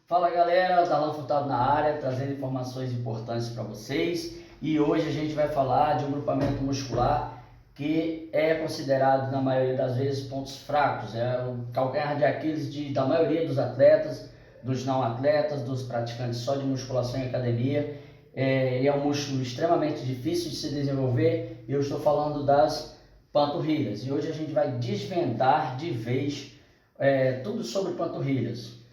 Fala galera, Darlan Furtado na área, trazendo informações importantes para vocês. E hoje a gente vai falar de um grupamento muscular que é considerado na maioria das vezes pontos fracos. É o calcanhar de Aquiles da maioria dos atletas, dos não atletas, dos praticantes só de musculação em academia. É um músculo extremamente difícil de se desenvolver e eu estou falando das panturrilhas. E hoje a gente vai desvendar de vez tudo sobre panturrilhas.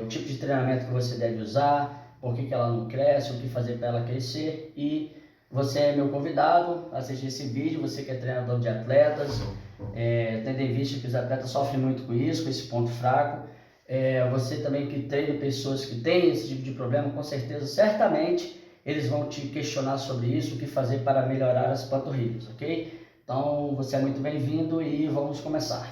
O tipo de treinamento que você deve usar, por que ela não cresce, o que fazer para ela crescer. E você é meu convidado a assistir esse vídeo, você que é treinador de atletas, tendo em vista que os atletas sofrem muito com isso, com esse ponto fraco. Você também que treina pessoas que têm esse tipo de problema, com certeza, certamente, eles vão te questionar sobre isso, o que fazer para melhorar as panturrilhas, ok? Então, você é muito bem-vindo e vamos começar.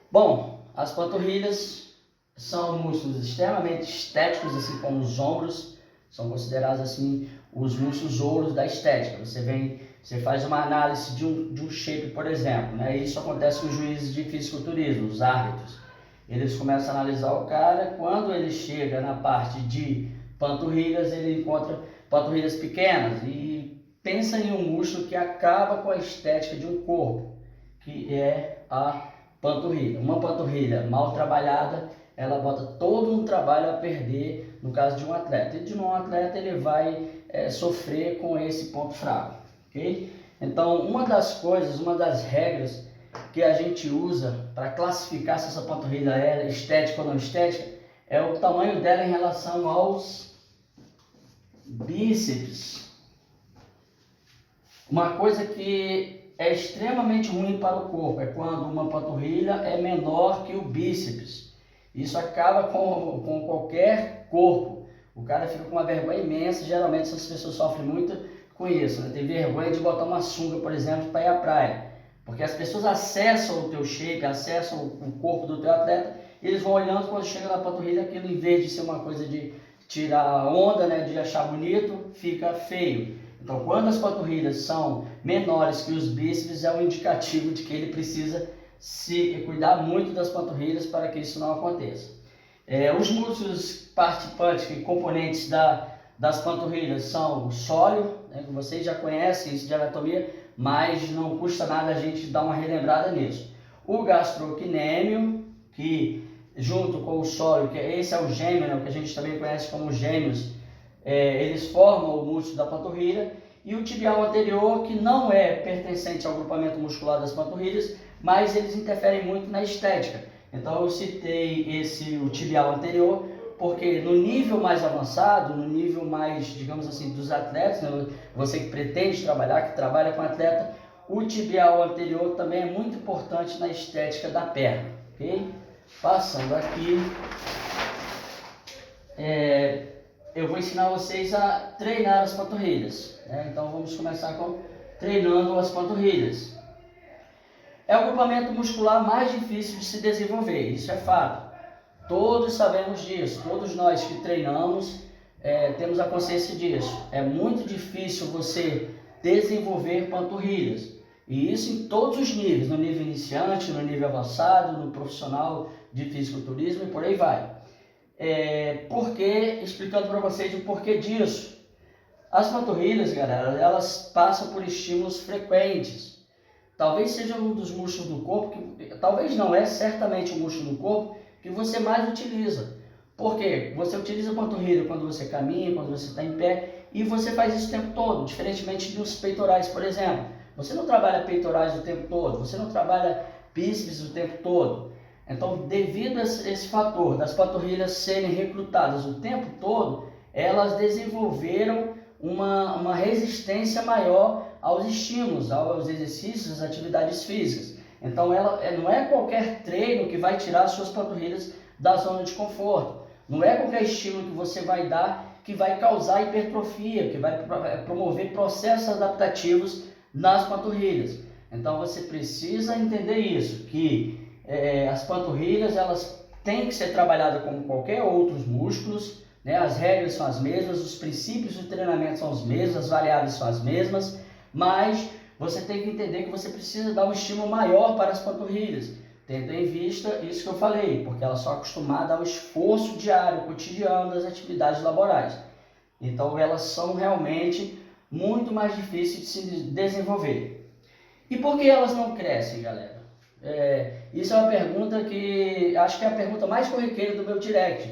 Bom, as panturrilhas são músculos extremamente estéticos, assim como os ombros, são considerados assim os músculos ouros da estética. Você faz uma análise de um shape, por exemplo, né? Isso acontece com os juízes de fisiculturismo, os árbitros. Eles começam a analisar o cara, quando ele chega na parte de panturrilhas, ele encontra panturrilhas pequenas e pensa em um músculo que acaba com a estética de um corpo, que é a panturrilha. Uma panturrilha mal trabalhada, ela bota todo um trabalho a perder no caso de um atleta. E de um atleta ele vai sofrer com esse ponto fraco, ok? Então, uma das regras que a gente usa para classificar se essa panturrilha é estética ou não estética é o tamanho dela em relação aos bíceps. Uma coisa que é extremamente ruim para o corpo é quando uma panturrilha é menor que o bíceps. Isso acaba com qualquer corpo. O cara fica com uma vergonha imensa. Geralmente essas pessoas sofrem muito com isso, né? Tem vergonha de botar uma sunga, por exemplo, para ir à praia. Porque as pessoas acessam o teu shape, acessam o corpo do teu atleta, e eles vão olhando, quando chega na panturrilha, aquilo em vez de ser uma coisa de tirar onda, né, de achar bonito, fica feio. Então, quando as panturrilhas são menores que os bíceps, é um indicativo de que ele precisa se cuidar muito das panturrilhas para que isso não aconteça. Os músculos participantes e componentes das panturrilhas são o sóleo, né, que vocês já conhecem isso de anatomia, mas não custa nada a gente dar uma relembrada nisso. O gastrocnêmio, que junto com o sóleo, esse é o gêmeo, né, que a gente também conhece como gêmeos, eles formam o músculo da panturrilha. E o tibial anterior, que não é pertencente ao grupamento muscular das panturrilhas, mas eles interferem muito na estética. Então eu citei o tibial anterior, porque no nível mais avançado, no nível mais, digamos assim, dos atletas, né, você que pretende trabalhar, que trabalha com atleta, o tibial anterior também é muito importante na estética da perna, ok? Passando aqui, eu vou ensinar vocês a treinar as panturrilhas, né? Então vamos começar treinando as panturrilhas. É o grupamento muscular mais difícil de se desenvolver, isso é fato. Todos sabemos disso, todos nós que treinamos temos a consciência disso. É muito difícil você desenvolver panturrilhas, e isso em todos os níveis, no nível iniciante, no nível avançado, no profissional de fisiculturismo e por aí vai. Explicando para vocês o porquê disso. As panturrilhas, galera, elas passam por estímulos frequentes. Talvez seja um dos músculos do corpo, talvez não é, certamente o músculo do corpo que você mais utiliza. Por quê? Você utiliza a panturrilha quando você caminha, quando você está em pé, e você faz isso o tempo todo, diferentemente dos peitorais, por exemplo. Você não trabalha peitorais o tempo todo, você não trabalha bíceps o tempo todo. Então, devido a esse fator das panturrilhas serem recrutadas o tempo todo, elas desenvolveram uma resistência maior aos estímulos, aos exercícios, às atividades físicas. Então, não é qualquer treino que vai tirar as suas panturrilhas da zona de conforto. Não é qualquer estímulo que você vai dar que vai causar hipertrofia, que vai promover processos adaptativos nas panturrilhas. Então, você precisa entender isso, que as panturrilhas elas têm que ser trabalhadas como qualquer outros músculos, né? As regras são as mesmas, os princípios do treinamento são os mesmos, as variáveis são as mesmas, mas você tem que entender que você precisa dar um estímulo maior para as panturrilhas. tendo em vista isso que eu falei, porque elas são acostumadas ao esforço diário, cotidiano das atividades laborais. Então elas são realmente muito mais difíceis de se desenvolver. E por que elas não crescem, galera? Isso é uma pergunta que acho que é a pergunta mais corriqueira do meu direct.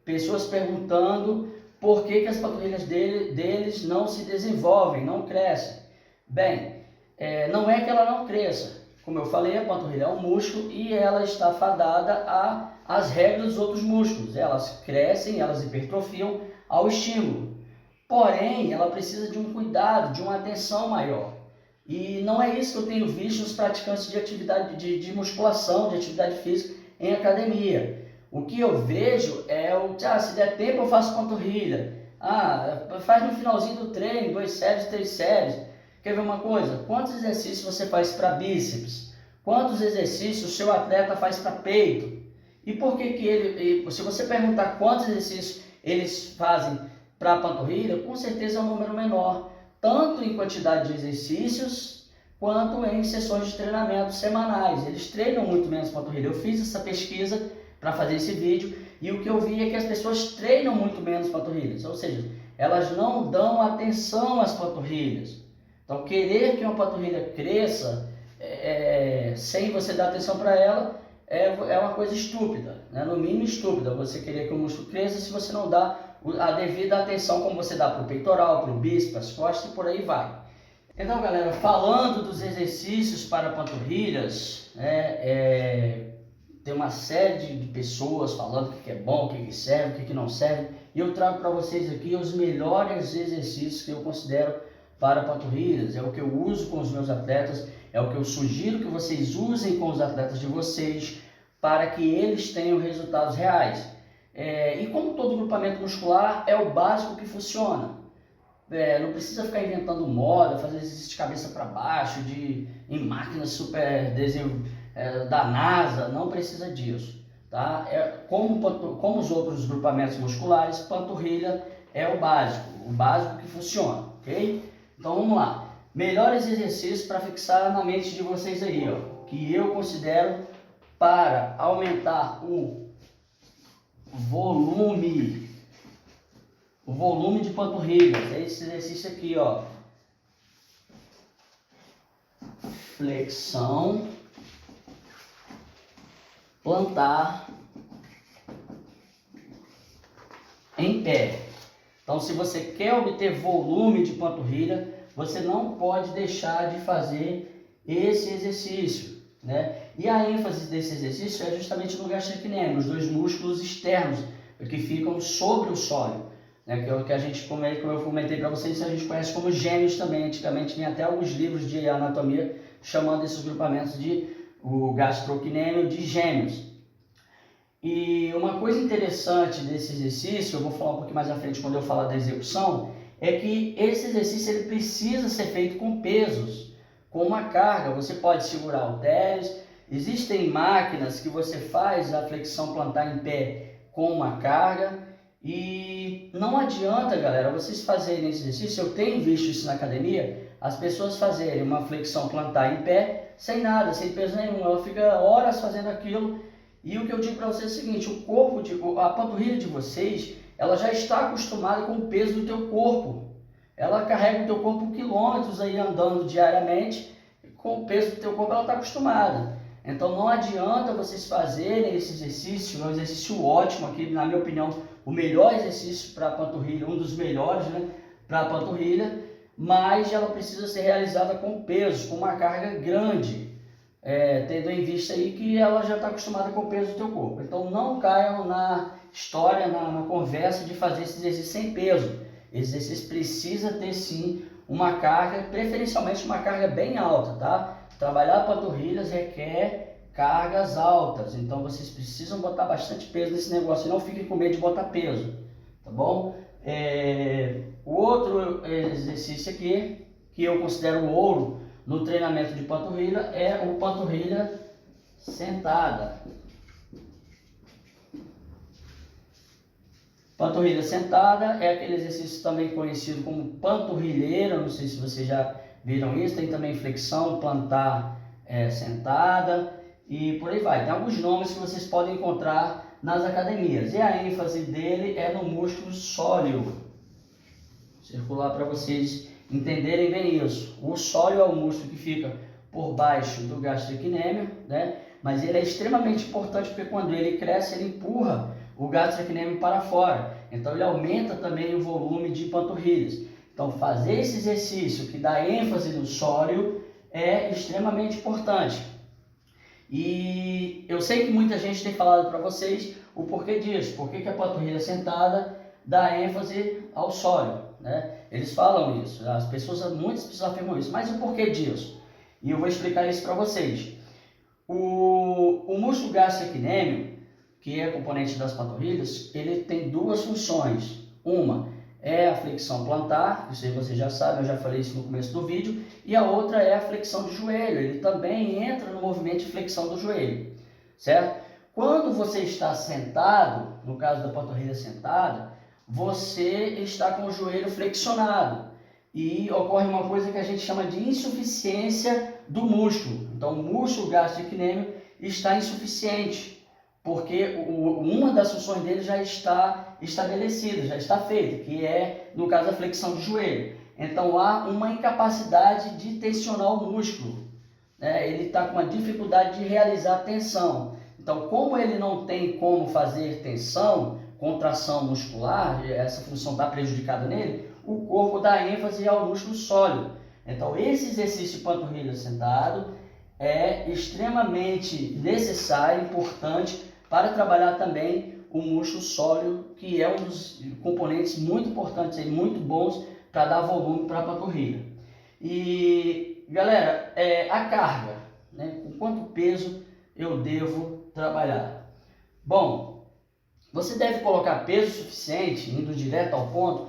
Pessoas perguntando por que as panturrilhas deles não se desenvolvem, não crescem. Bem, não é que ela não cresça. Como eu falei, a panturrilha é um músculo e ela está fadada às regras dos outros músculos. Elas crescem, elas hipertrofiam ao estímulo. Porém, ela precisa de um cuidado, de uma atenção maior. E não é isso que eu tenho visto nos praticantes de atividade de musculação, de atividade física em academia. O que eu vejo é se der tempo eu faço panturrilha. Faz no finalzinho do treino, 2 séries, 3 séries. Quer ver uma coisa? Quantos exercícios você faz para bíceps? Quantos exercícios o seu atleta faz para peito? E por que se você perguntar quantos exercícios eles fazem para a panturrilha, com certeza é um número menor, tanto em quantidade de exercícios, quanto em sessões de treinamento semanais. Eles treinam muito menos panturrilha. Eu fiz essa pesquisa para fazer esse vídeo e o que eu vi é que as pessoas treinam muito menos panturrilhas, ou seja, elas não dão atenção às panturrilhas. Então, querer que uma panturrilha cresça sem você dar atenção para ela é uma coisa estúpida, né? No mínimo estúpida, você querer que o músculo cresça se você não dá a devida atenção como você dá para o peitoral, para o bíceps, para as costas e por aí vai. Então, galera, falando dos exercícios para panturrilhas, tem uma série de pessoas falando o que é bom, o que serve, o que não serve, e eu trago para vocês aqui os melhores exercícios que eu considero para panturrilhas. É o que eu uso com os meus atletas, é o que eu sugiro que vocês usem com os atletas de vocês para que eles tenham resultados reais. E como todo grupamento muscular, é o básico que funciona. Não precisa ficar inventando moda, fazer exercício de cabeça para baixo, em máquinas super da NASA, não precisa disso. Tá? Como os outros grupamentos musculares, panturrilha é o básico que funciona, ok? Então vamos lá. Melhores exercícios para fixar na mente de vocês aí, que eu considero para aumentar o volume de panturrilhas. É esse exercício aqui, flexão plantar em pé. Então, se você quer obter volume de panturrilha, você não pode deixar de fazer esse exercício, né? E a ênfase desse exercício é justamente no gastrocnêmio, os dois músculos externos que ficam sobre o sólio, né? Que é o que a gente, como eu comentei para vocês, a gente conhece como gêmeos também. Antigamente tinha até alguns livros de anatomia chamando esses grupamentos de o gastrocnêmio de gêmeos. E uma coisa interessante desse exercício, eu vou falar um pouquinho mais à frente quando eu falar da execução, é que esse exercício ele precisa ser feito com pesos, com uma carga. Você pode segurar halteres, existem máquinas que você faz a flexão plantar em pé com uma carga, e não adianta, galera, vocês fazerem esse exercício. Eu tenho visto isso na academia, as pessoas fazerem uma flexão plantar em pé sem nada, sem peso nenhum, ela fica horas fazendo aquilo. E o que eu digo para vocês é o seguinte: a panturrilha de vocês, ela já está acostumada com o peso do teu corpo. Ela carrega o teu corpo quilômetros aí andando diariamente, com o peso do teu corpo ela está acostumada. Então não adianta vocês fazerem esse exercício, é um exercício ótimo aqui, na minha opinião, o melhor exercício para a panturrilha, um dos melhores, né, para a panturrilha, mas ela precisa ser realizada com peso, com uma carga grande. Tendo em vista aí que ela já está acostumada com o peso do teu corpo. Então não caiam na história, na conversa de fazer esse exercício sem peso. Esse exercício precisa ter sim uma carga, preferencialmente uma carga bem alta, tá? Trabalhar panturrilhas requer cargas altas, então vocês precisam botar bastante peso nesse negócio, e não fiquem com medo de botar peso, tá bom? O outro exercício aqui, que eu considero o ouro no treinamento de panturrilha, é o panturrilha sentada. Panturrilha sentada é aquele exercício também conhecido como panturrilheira, não sei se vocês já viram isso. Tem também flexão plantar sentada, e por aí vai. Tem alguns nomes que vocês podem encontrar nas academias. E a ênfase dele é no músculo sóleo. Vou circular para vocês entenderem bem isso. O sóleo é o músculo que fica por baixo do gastrocnêmio, né? Mas ele é extremamente importante porque quando ele cresce, ele empurra o gastrocnêmio para fora. Então ele aumenta também o volume de panturrilhas. Então fazer esse exercício que dá ênfase no sóleo é extremamente importante. E eu sei que muita gente tem falado para vocês o porquê disso, por que a panturrilha sentada dá ênfase ao sóleo, né? Eles falam isso, muitas pessoas afirmam isso, mas o porquê disso? E eu vou explicar isso para vocês. O músculo gastrocnêmio, que é componente das panturrilhas, ele tem duas funções. Uma é a flexão plantar, isso aí você já sabe, eu já falei isso no começo do vídeo, e a outra é a flexão do joelho, ele também entra no movimento de flexão do joelho, certo? Quando você está sentado, no caso da panturrilha sentada, você está com o joelho flexionado e ocorre uma coisa que a gente chama de insuficiência do músculo. Então o músculo gastrocnêmio está insuficiente, porque uma das funções dele já está estabelecida, já está feita, que é, no caso, a flexão do joelho. Então há uma incapacidade de tensionar o músculo, né? Ele está com uma dificuldade de realizar tensão. Então, como ele não tem como fazer tensão, contração muscular, essa função está prejudicada nele, o corpo dá ênfase ao músculo sólido. Então, esse exercício de panturrilha sentado é extremamente necessário, importante, para trabalhar também o músculo sólido, que é um dos componentes muito importantes e muito bons para dar volume para a panturrilha. E, galera, a carga, né? Com quanto peso eu devo trabalhar? Bom, você deve colocar peso suficiente, indo direto ao ponto,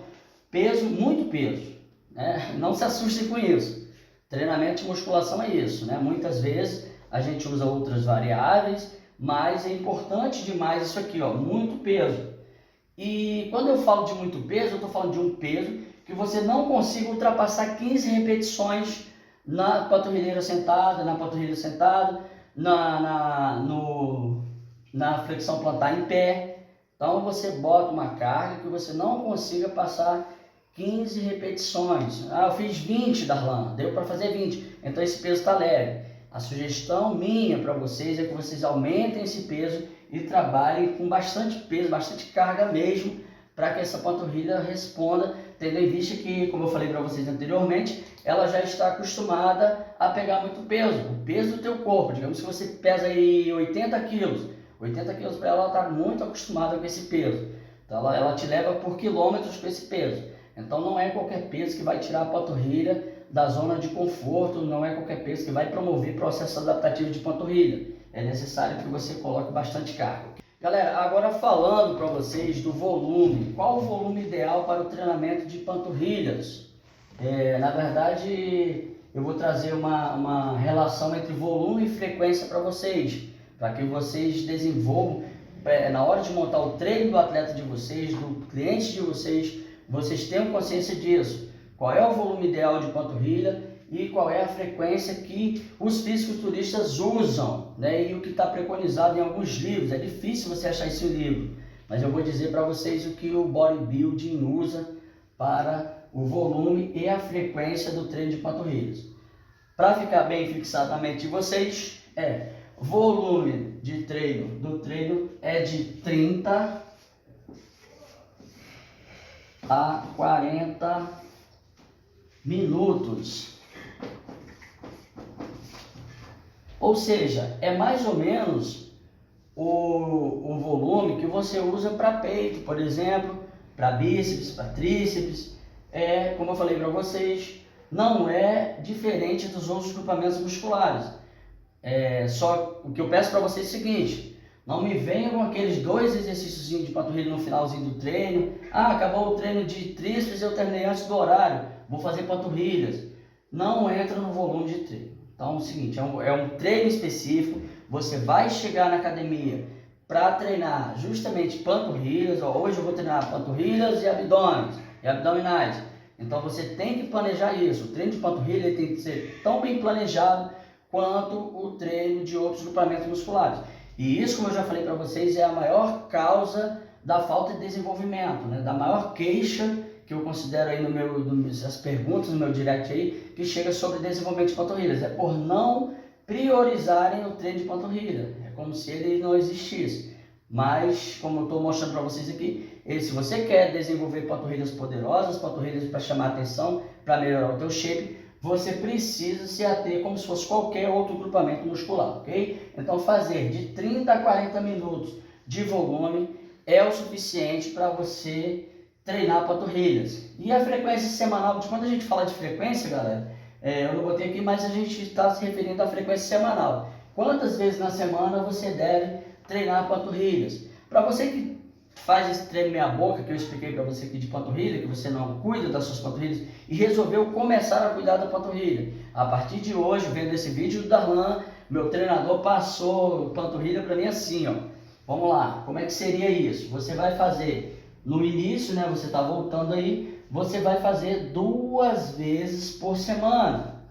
muito peso, né? Não se assuste com isso. Treinamento de musculação é isso, né? Muitas vezes a gente usa outras variáveis, mas é importante demais isso aqui, ó, muito peso. E quando eu falo de muito peso, eu estou falando de um peso que você não consiga ultrapassar 15 repetições na panturrilha sentada, na flexão plantar em pé. Então você bota uma carga que você não consiga passar 15 repetições. Ah, eu fiz 20, Darlan, deu para fazer 20, então esse peso está leve. A sugestão minha para vocês é que vocês aumentem esse peso e trabalhem com bastante peso, bastante carga mesmo, para que essa panturrilha responda, tendo em vista que, como eu falei para vocês anteriormente, ela já está acostumada a pegar muito peso, o peso do teu corpo. Digamos que você pesa aí 80 quilos, 80 quilos para ela está muito acostumada com esse peso, então ela te leva por quilômetros com esse peso. Então não é qualquer peso que vai tirar a panturrilha da zona de conforto, não é qualquer peso que vai promover processo adaptativo de panturrilha. É necessário que você coloque bastante carga. Galera, agora falando para vocês do volume. Qual o volume ideal para o treinamento de panturrilhas? Na verdade, eu vou trazer uma relação entre volume e frequência para vocês, para que vocês desenvolvam, na hora de montar o treino do atleta de vocês, do cliente de vocês tenham consciência disso. Qual é o volume ideal de panturrilha e qual é a frequência que os fisiculturistas usam, né? E o que está preconizado em alguns livros. É difícil você achar esse livro, mas eu vou dizer para vocês o que o bodybuilding usa para o volume e a frequência do treino de panturrilhas. Para ficar bem fixado na mente de vocês, volume de treino é de 30 a 40 minutos. Ou seja, é mais ou menos o volume que você usa para peito, por exemplo, para bíceps, para tríceps. Como eu falei para vocês, não é diferente dos outros grupamentos musculares. Só o que eu peço para vocês é o seguinte: não me venham com aqueles 2 exercícios de panturrilha no finalzinho do treino. Ah, acabou o treino de tríceps, eu terminei antes do horário, vou fazer panturrilhas. Não entra no volume de treino. Então é o seguinte, é um treino específico. Você vai chegar na academia para treinar justamente panturrilhas. Hoje eu vou treinar panturrilhas e abdominais. Então você tem que planejar isso. O treino de panturrilha tem que ser tão bem planejado quanto o treino de outros grupamentos musculares. E isso, como eu já falei para vocês, é a maior causa da falta de desenvolvimento, né? Da maior queixa que eu considero aí as perguntas no meu direct aí, que chega sobre desenvolvimento de panturrilhas, é por não priorizarem o treino de panturrilha, é como se ele não existisse. Mas, como eu estou mostrando para vocês aqui, se você quer desenvolver panturrilhas poderosas, panturrilhas para chamar atenção, para melhorar o teu shape, você precisa se ater como se fosse qualquer outro grupamento muscular, ok? Então, fazer de 30 a 40 minutos de volume é o suficiente para você treinar panturrilhas. E a frequência semanal, quando a gente fala de frequência, galera, eu não botei aqui, mas a gente está se referindo à frequência semanal. Quantas vezes na semana você deve treinar panturrilhas? Para você que faz esse treino meia boca, que eu expliquei para você aqui de panturrilha, que você não cuida das suas panturrilhas e resolveu começar a cuidar da panturrilha. A partir de hoje, vendo esse vídeo do Darlan, meu treinador passou panturrilha para mim assim, ó. Vamos lá, como é que seria isso? Você vai fazer no início, né, você está voltando aí, você vai fazer 2 vezes por semana.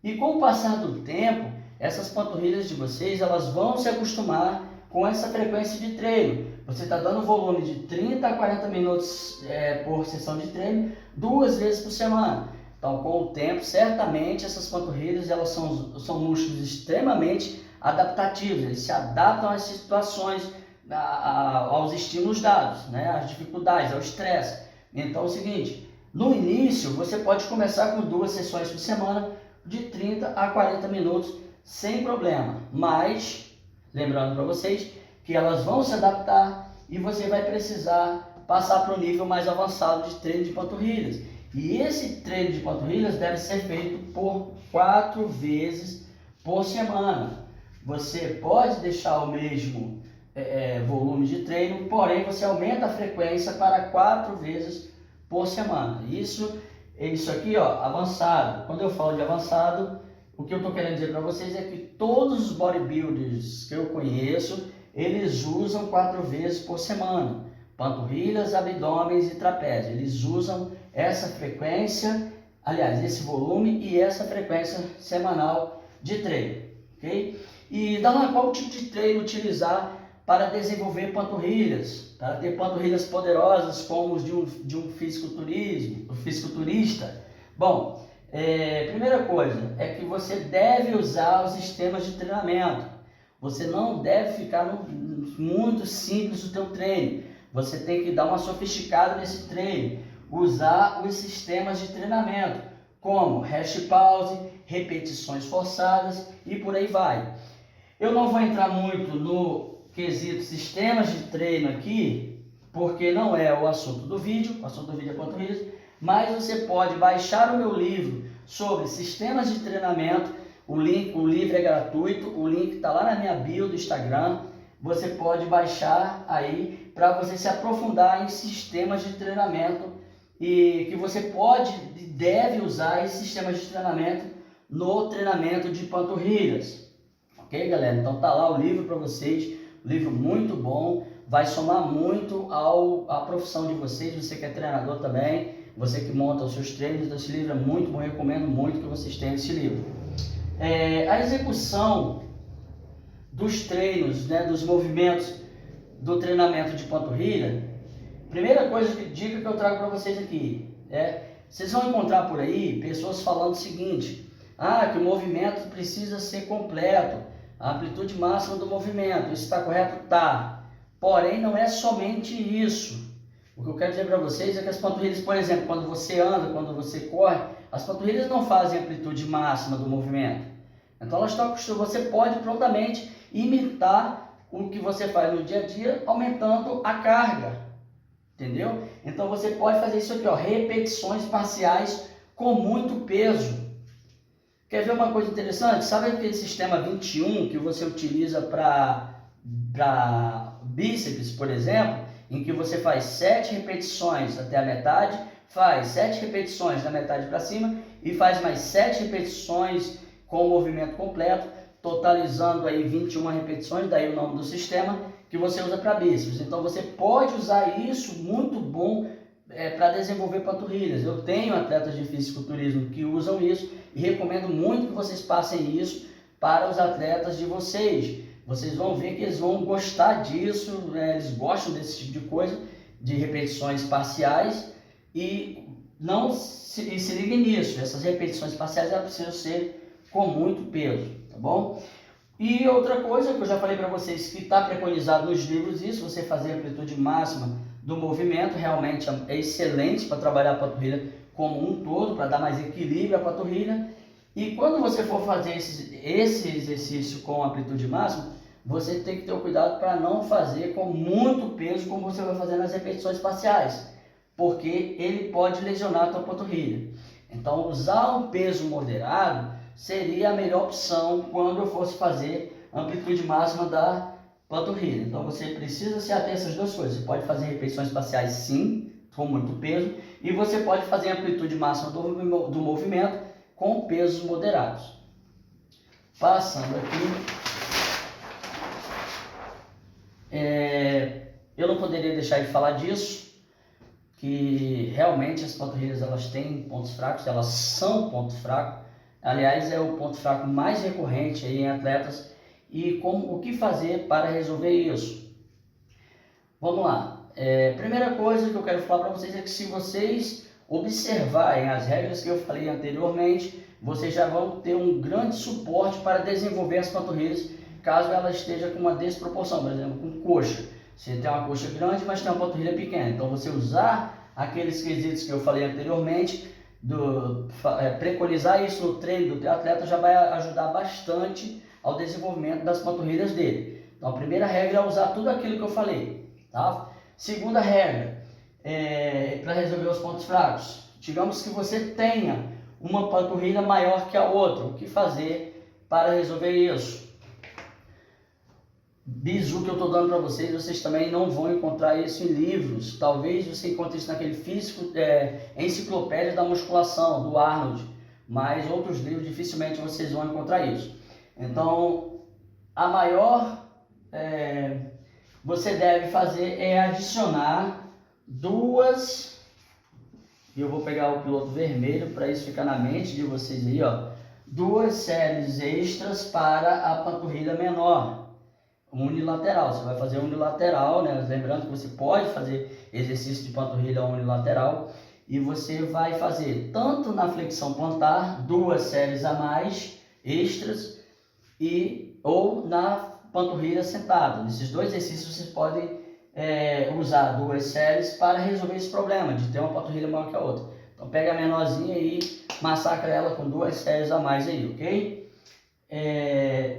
E com o passar do tempo, essas panturrilhas de vocês, elas vão se acostumar com essa frequência de treino. Você está dando volume de 30 a 40 minutos por sessão de treino, 2 vezes por semana. Então, com o tempo, certamente essas panturrilhas, elas são músculos extremamente adaptativos, eles se adaptam às situações, aos estímulos dados, né? Às dificuldades, ao estresse. Então é o seguinte, no início você pode começar com 2 sessões por semana, de 30 a 40 minutos, sem problema. Mas, lembrando para vocês, que elas vão se adaptar e você vai precisar passar para o nível mais avançado de treino de panturrilhas. E esse treino de panturrilhas deve ser feito por 4 vezes por semana. Você pode deixar o mesmo volume de treino, porém você aumenta a frequência para 4 vezes por semana. Isso aqui, ó, avançado. Quando eu falo de avançado, o que eu estou querendo dizer para vocês é que todos os bodybuilders que eu conheço, eles usam 4 vezes por semana. Panturrilhas, abdômenes e trapézio. Eles usam essa frequência, aliás, esse volume e essa frequência semanal de treino, ok? E qual tipo de treino utilizar para desenvolver panturrilhas, para ter panturrilhas poderosas como os de um fisiculturista? Bom, primeira coisa é que você deve usar os sistemas de treinamento. Você não deve ficar muito simples o teu treino. Você tem que dar uma sofisticada nesse treino, usar os sistemas de treinamento, como hash pause, repetições forçadas e por aí vai. Eu não vou entrar muito no quesito sistemas de treino aqui, porque não é o assunto do vídeo, o assunto do vídeo é panturrilhas, mas você pode baixar o meu livro sobre sistemas de treinamento. O livro é gratuito, o link está lá na minha bio do Instagram. Você pode baixar aí para você se aprofundar em sistemas de treinamento e que você pode e deve usar esses sistemas de treinamento no treinamento de panturrilhas. Ok, galera? Então tá lá o livro para vocês, um livro muito bom, vai somar muito à profissão de vocês. Você que é treinador também, você que monta os seus treinos, então esse livro é muito bom, recomendo muito que vocês tenham esse livro. A execução dos treinos, né, dos movimentos do treinamento de panturrilha, primeira dica que eu trago para vocês aqui vocês vão encontrar por aí pessoas falando o seguinte: que o movimento precisa ser completo, a amplitude máxima do movimento, isso está correto? Tá. Porém, não é somente isso. O que eu quero dizer para vocês é que as panturrilhas, por exemplo, quando você anda, quando você corre, as panturrilhas não fazem a amplitude máxima do movimento. Então elas estão acostumadas, você pode prontamente imitar o que você faz no dia a dia, aumentando a carga. Entendeu? Então você pode fazer isso aqui, ó, repetições parciais com muito peso. Quer ver uma coisa interessante? Sabe aquele sistema 21 que você utiliza para bíceps, por exemplo, em que você faz 7 repetições até a metade, faz 7 repetições da metade para cima e faz mais 7 repetições com o movimento completo, totalizando aí 21 repetições, daí o nome do sistema que você usa para bíceps. Então você pode usar isso, muito bom, para desenvolver panturrilhas. Eu tenho atletas de fisiculturismo que usam isso e recomendo muito que vocês passem isso para os atletas de vocês. Vocês vão ver que eles vão gostar disso, né? Eles gostam desse tipo de coisa, de repetições parciais, e se liguem nisso, essas repetições parciais elas precisam ser com muito peso, tá bom? E outra coisa que eu já falei para vocês, que está preconizado nos livros, isso, você fazer a amplitude máxima do movimento, realmente é excelente para trabalhar a panturrilha como um todo, para dar mais equilíbrio à panturrilha. E quando você for fazer esse exercício com amplitude máxima, você tem que ter o cuidado para não fazer com muito peso, como você vai fazer nas repetições parciais, porque ele pode lesionar a tua panturrilha. Então, usar um peso moderado seria a melhor opção quando eu fosse fazer amplitude máxima da panturrilha. Então, você precisa se ater a essas duas coisas. Você pode fazer repetições parciais, sim, com muito peso, e você pode fazer amplitude máxima do movimento com pesos moderados. Passando aqui, eu não poderia deixar de falar disso, que realmente as panturrilhas elas têm pontos fracos, elas são pontos fracos. Aliás, é o ponto fraco mais recorrente aí em atletas. E o que fazer para resolver isso? Vamos lá. Primeira coisa que eu quero falar para vocês é que se vocês observarem as regras que eu falei anteriormente, vocês já vão ter um grande suporte para desenvolver as panturrilhas, caso ela esteja com uma desproporção, por exemplo, com coxa. Você tem uma coxa grande, mas tem uma panturrilha pequena. Então, você usar aqueles quesitos que eu falei anteriormente, preconizar isso no treino do teu atleta, já vai ajudar bastante ao desenvolvimento das panturrilhas dele. Então, a primeira regra é usar tudo aquilo que eu falei, tá? Segunda regra, para resolver os pontos fracos. Digamos que você tenha uma panturrilha maior que a outra. O que fazer para resolver isso? Bizu que eu estou dando para vocês também não vão encontrar isso em livros. Talvez você encontre isso naquele físico, enciclopédia da musculação, do Arnold. Mas outros livros dificilmente vocês vão encontrar isso. Então, a maior você deve fazer é adicionar duas. E eu vou pegar o piloto vermelho para isso ficar na mente de vocês aí, ó. 2 séries extras para a panturrilha menor. Unilateral, você vai fazer unilateral, né? Lembrando que você pode fazer exercício de panturrilha unilateral, e você vai fazer tanto na flexão plantar, 2 séries a mais extras, ou na panturrilha sentada. Nesses 2 exercícios vocês podem usar 2 séries para resolver esse problema de ter uma panturrilha maior que a outra. Então pega a menorzinha e massacra ela com 2 séries a mais aí, ok?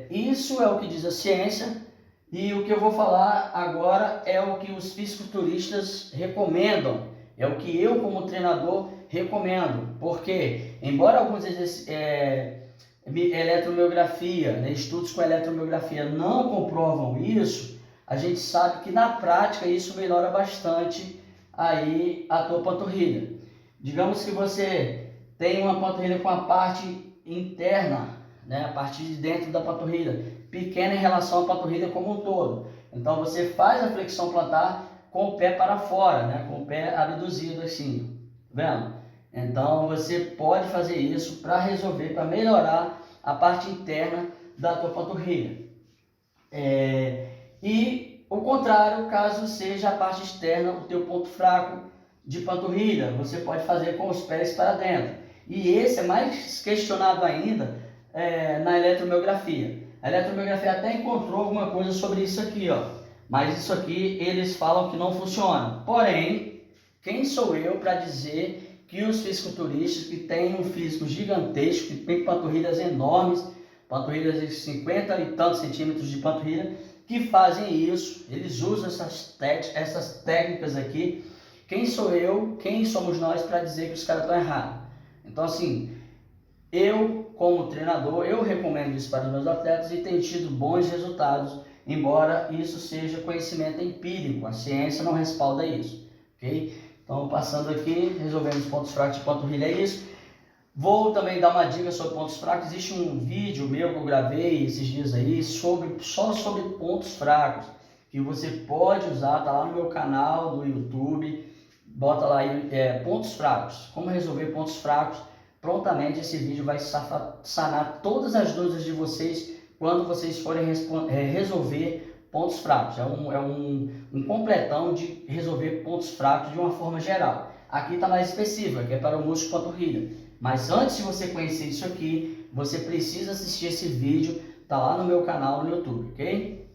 Isso é o que diz a ciência. E o que eu vou falar agora é o que os fisiculturistas recomendam, é o que eu como treinador recomendo, porque embora alguns eletromiografia, né, estudos com eletromiografia não comprovam isso, a gente sabe que na prática isso melhora bastante aí a tua panturrilha. Digamos que você tem uma panturrilha com a parte interna, né, a parte de dentro da panturrilha, pequena em relação à panturrilha como um todo. Então você faz a flexão plantar com o pé para fora, né? Com o pé abduzido assim, vendo? Então você pode fazer isso para resolver, para melhorar a parte interna da tua panturrilha. E o contrário, caso seja a parte externa o teu ponto fraco de panturrilha, você pode fazer com os pés para dentro. E esse é mais questionado ainda na eletromiografia. A eletromiografia até encontrou alguma coisa sobre isso aqui, ó. Mas isso aqui eles falam que não funciona. Porém, quem sou eu para dizer que os fisiculturistas que têm um físico gigantesco, que têm panturrilhas enormes, panturrilhas de 50 e tantos centímetros de panturrilha, que fazem isso, eles usam essas técnicas aqui. Quem sou eu, quem somos nós para dizer que os caras estão errados? Então, assim, eu, como treinador, eu recomendo isso para os meus atletas e tenho tido bons resultados, embora isso seja conhecimento empírico, a ciência não respalda isso, ok? Então, passando aqui, resolvemos pontos fracos de panturrilha, é isso. Vou também dar uma dica sobre pontos fracos. Existe um vídeo meu que eu gravei esses dias aí, só sobre pontos fracos, que você pode usar, tá lá no meu canal do YouTube, bota lá pontos fracos, como resolver pontos fracos prontamente esse vídeo vai sanar todas as dúvidas de vocês quando vocês forem resolver pontos fracos. É um completão de resolver pontos fracos de uma forma geral. Aqui está mais específico, que é para o músculo panturrilha. Mas antes de você conhecer isso aqui, você precisa assistir esse vídeo, tá lá no meu canal no YouTube, ok?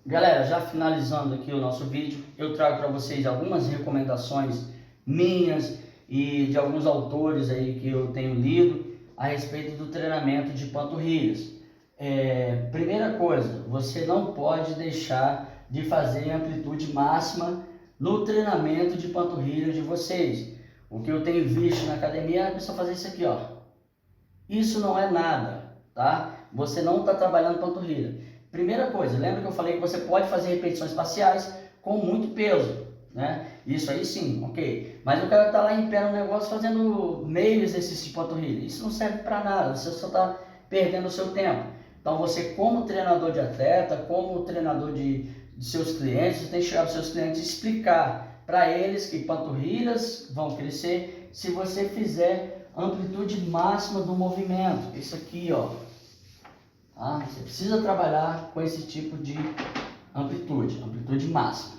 Galera, já finalizando aqui o nosso vídeo, eu trago para vocês algumas recomendações minhas e de alguns autores aí que eu tenho lido a respeito do treinamento de panturrilhas. Primeira coisa, você não pode deixar de fazer amplitude máxima no treinamento de panturrilha de vocês. O que eu tenho visto na academia é a pessoa fazer isso aqui, ó. Isso não é nada, tá? Você não está trabalhando panturrilha. Primeira coisa, lembra que eu falei que você pode fazer repetições parciais com muito peso, né? Isso aí sim, ok. Mas o cara tá lá em pé no negócio fazendo meio exercício de panturrilha. Isso não serve para nada, você só está perdendo o seu tempo. Então você, como treinador de atleta, como treinador de seus clientes, você tem que chegar para os seus clientes e explicar para eles que panturrilhas vão crescer se você fizer amplitude máxima do movimento. Isso aqui, ó. Tá? Você precisa trabalhar com esse tipo de amplitude máxima.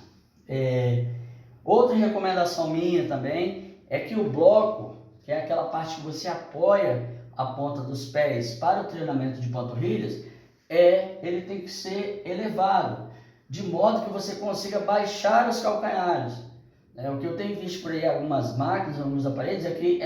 Outra recomendação minha também é que o bloco, que é aquela parte que você apoia a ponta dos pés para o treinamento de panturrilhas, ele tem que ser elevado, de modo que você consiga baixar os calcanhares. O que eu tenho visto por aí, algumas máquinas, alguns aparelhos, é que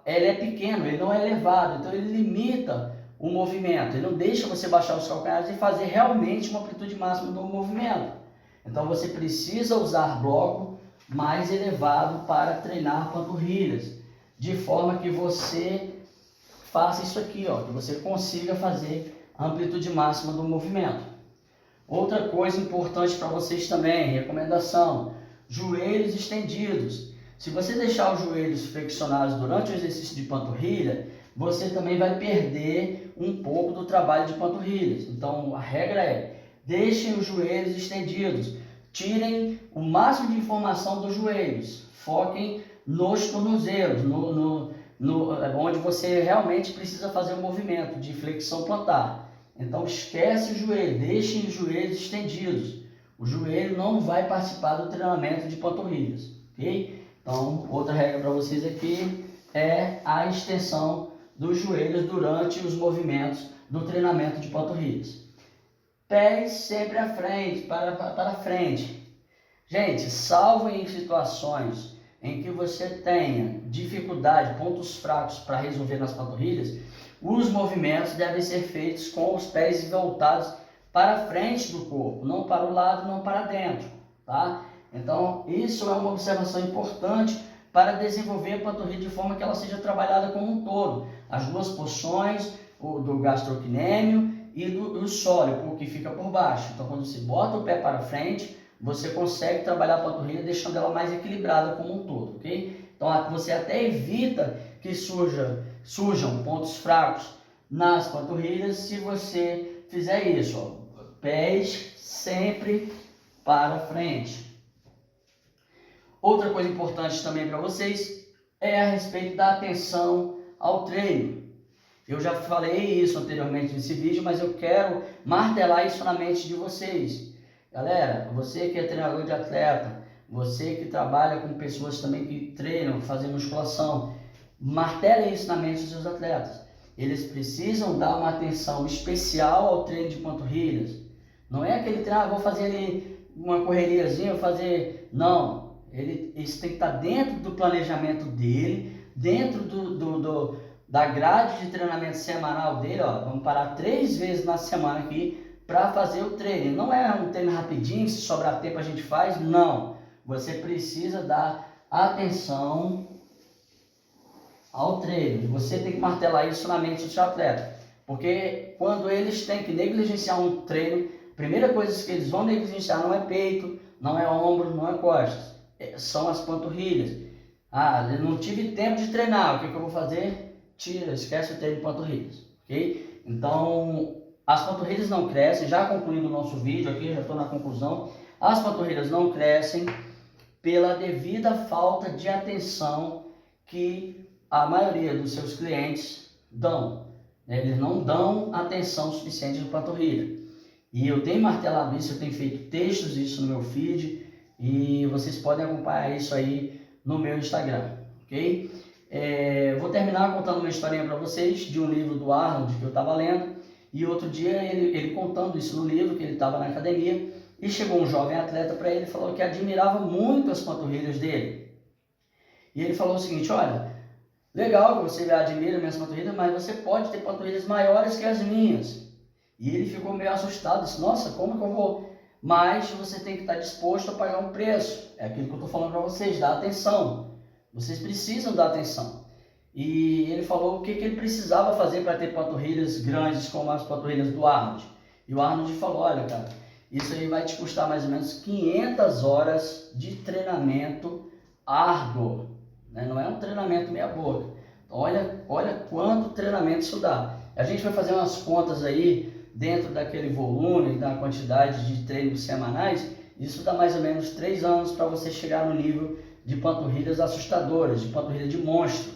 ele é pequeno, ele não é elevado, então ele limita o movimento, ele não deixa você baixar os calcanhares e fazer realmente uma amplitude máxima do movimento. Então você precisa usar bloco mais elevado para treinar panturrilhas, de forma que você faça isso aqui, ó, que você consiga fazer a amplitude máxima do movimento. Outra coisa importante para vocês também, recomendação, joelhos estendidos. Se você deixar os joelhos flexionados durante o exercício de panturrilha, você também vai perder um pouco do trabalho de panturrilhas. Então a regra é, deixem os joelhos estendidos, tirem o máximo de informação dos joelhos, foquem nos tornozelos, onde você realmente precisa fazer o movimento de flexão plantar. Então esquece o joelho, deixem os joelhos estendidos. O joelho não vai participar do treinamento de panturrilhas, ok? Então outra regra para vocês aqui é a extensão dos joelhos durante os movimentos do treinamento de panturrilhas. Pés sempre à frente, para frente. Gente, salvo em situações em que você tenha dificuldade, pontos fracos para resolver nas panturrilhas, os movimentos devem ser feitos com os pés voltados para frente do corpo, não para o lado, não para dentro, tá? Então, isso é uma observação importante para desenvolver a panturrilha de forma que ela seja trabalhada como um todo. As duas posições, do gastrocnêmio e do sóleo, o que fica por baixo. Então, quando você bota o pé para frente, você consegue trabalhar a panturrilha deixando ela mais equilibrada como um todo, ok? Então, você até evita que surjam pontos fracos nas panturrilhas se você fizer isso, ó. Pés sempre para frente. Outra coisa importante também para vocês é a respeito da atenção ao treino. Eu já falei isso anteriormente nesse vídeo, mas eu quero martelar isso na mente de vocês. Galera, você que é treinador de atleta, você que trabalha com pessoas também que treinam, fazem musculação, martele isso na mente dos seus atletas. Eles precisam dar uma atenção especial ao treino de panturrilhas. Não é aquele treino, vou fazer ali uma correriazinha, fazer... Não. Isso tem que estar dentro do planejamento dele, dentro da grade de treinamento semanal dele, ó. Vamos parar 3 vezes na semana aqui para fazer o treino. Não é um treino rapidinho, se sobrar tempo a gente faz, não. Você precisa dar atenção ao treino. Você tem que martelar isso na mente do seu atleta. Porque quando eles têm que negligenciar um treino, a primeira coisa que eles vão negligenciar não é peito, não é ombro, não é costas. São as panturrilhas. Eu não tive tempo de treinar, o que eu vou fazer? Tira, esquece o treino de panturrilhas, ok? Então, as panturrilhas não crescem, já concluindo o nosso vídeo aqui, já estou na conclusão, as panturrilhas não crescem pela devida falta de atenção que a maioria dos seus clientes dão. Eles não dão atenção suficiente à panturrilha. E eu tenho martelado isso, eu tenho feito textos disso no meu feed, e vocês podem acompanhar isso aí no meu Instagram, ok? Vou terminar contando uma historinha para vocês de um livro do Arnold que eu estava lendo, e outro dia ele contando isso no livro, que ele estava na academia, e chegou um jovem atleta para ele e falou que admirava muito as panturrilhas dele. E ele falou o seguinte: olha, legal que você admira minhas panturrilhas, mas você pode ter panturrilhas maiores que as minhas. E ele ficou meio assustado, disse: nossa, como que eu vou? Mas você tem que estar disposto a pagar um preço. É aquilo que eu estou falando para vocês, dá atenção. Vocês precisam dar atenção. E ele falou o que ele precisava fazer para ter panturrilhas grandes como as panturrilhas do Arnold. E o Arnold falou: olha, cara, isso aí vai te custar mais ou menos 500 horas de treinamento árduo. Né? Não é um treinamento meia boca. Então, olha quanto treinamento isso dá. A gente vai fazer umas contas aí, dentro daquele volume, da quantidade de treinos semanais, isso dá mais ou menos 3 anos para você chegar no nível de panturrilhas assustadoras, de panturrilha de monstro.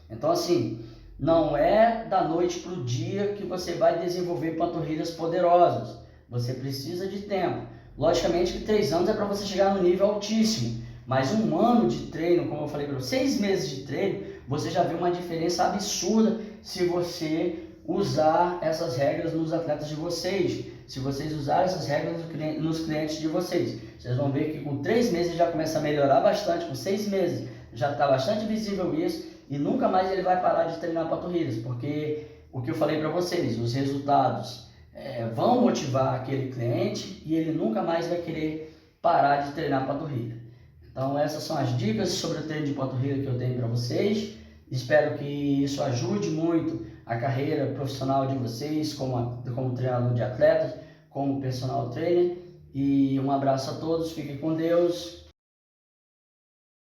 Então, assim, não é da noite para o dia que você vai desenvolver panturrilhas poderosas. Você precisa de tempo. Logicamente que 3 anos é para você chegar no nível altíssimo, mas 1 ano de treino, como eu falei para você, 6 meses de treino, você já vê uma diferença absurda se você usar essas regras nos atletas de vocês, se vocês usarem essas regras nos clientes de vocês. Vocês vão ver que com 3 meses já começa a melhorar bastante, com 6 meses já está bastante visível isso, e nunca mais ele vai parar de treinar panturrilhas, porque o que eu falei para vocês, os resultados vão motivar aquele cliente e ele nunca mais vai querer parar de treinar panturrilha. Então essas são as dicas sobre o treino de panturrilha que eu tenho para vocês. Espero que isso ajude muito a carreira profissional de vocês como treinador de atletas, como personal trainer. E um abraço a todos, fiquem com Deus